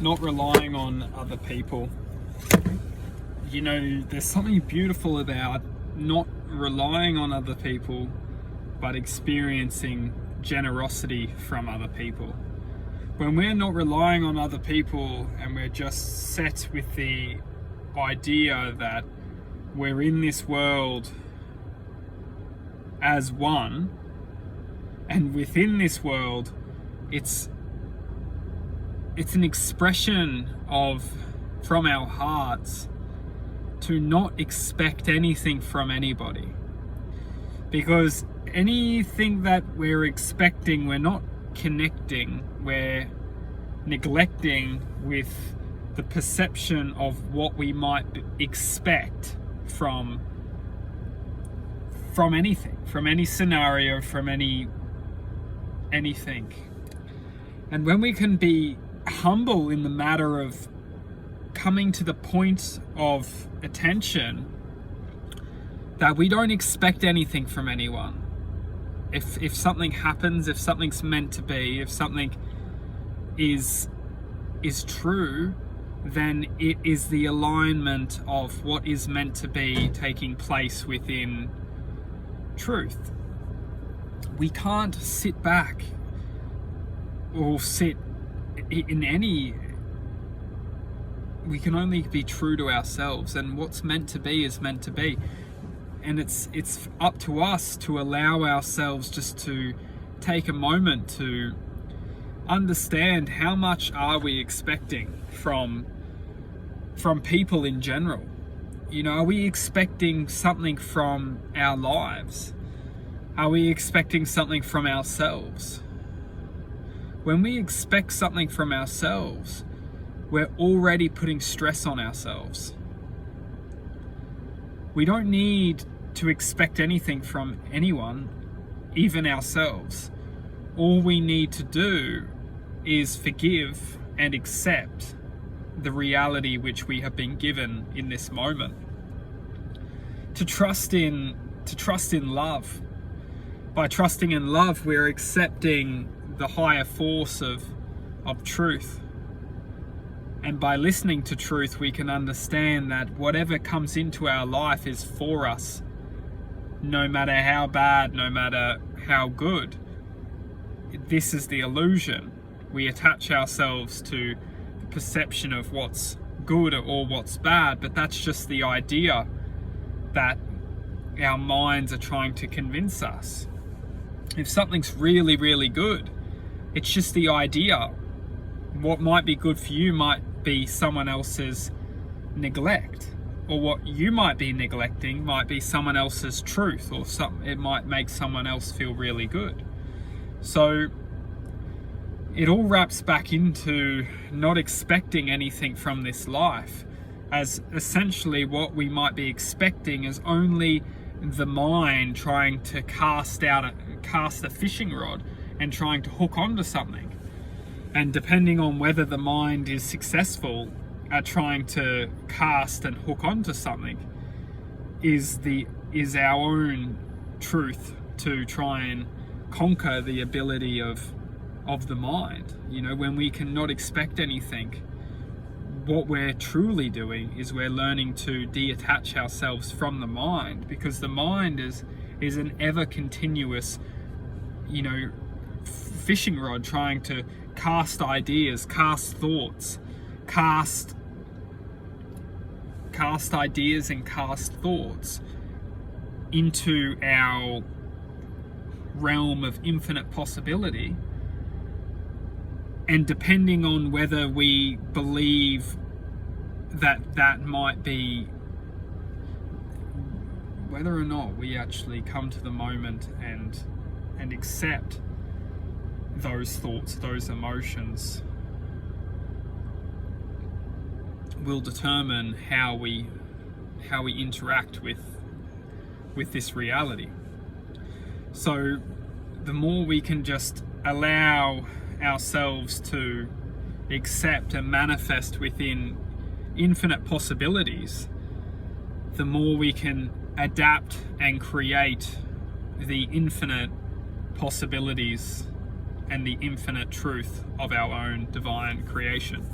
not relying on other people. You know, there's something beautiful about not relying on other people, but experiencing generosity from other people. When we're not relying on other people and we're just set with the idea that we're in this world as one, and within this world, it's an expression of, from our hearts, to not expect anything from anybody. Because anything that we're expecting, we're not connecting, we're neglecting with the perception of what we might expect from anything, from any scenario, from anything. And when we can be humble in the matter of coming to the point of attention that we don't expect anything from anyone. If something happens, if something's meant to be, if something is true, then it is the alignment of what is meant to be taking place within truth. We can't sit back or sit in any. We can only be true to ourselves, and what's meant to be is meant to be. And it's up to us to allow ourselves just to take a moment to understand how much are we expecting from people in general. You know, are we expecting something from our lives? Are we expecting something from ourselves? When we expect something from ourselves, we're already putting stress on ourselves. We don't need to expect anything from anyone, even ourselves. All we need to do is forgive and accept the reality which we have been given in this moment. To trust in love. By trusting in love, we're accepting the higher force of truth. And by listening to truth, we can understand that whatever comes into our life is for us. No matter how bad, no matter how good. This is the illusion. We attach ourselves to the perception of what's good or what's bad, but that's just the idea that our minds are trying to convince us. If something's really, really good, it's just the idea. What might be good for you might be someone else's neglect, or what you might be neglecting might be someone else's truth, or it might make someone else feel really good. So it all wraps back into not expecting anything from this life, as essentially what we might be expecting is only the mind trying to cast a fishing rod and trying to hook onto something. And depending on whether the mind is successful at trying to cast and hook onto something is our own truth to try and conquer the ability of the mind. You know, when we cannot expect anything, what we're truly doing is we're learning to detach ourselves from the mind, because the mind is an ever continuous, you know, fishing rod trying to cast ideas, cast thoughts, cast ideas and cast thoughts into our realm of infinite possibility. And depending on whether we believe that might be, whether or not we actually come to the moment and accept those thoughts, those emotions, will determine how we interact with this reality. So the more we can just allow ourselves to accept and manifest within infinite possibilities, the more we can adapt and create the infinite possibilities and the infinite truth of our own divine creation.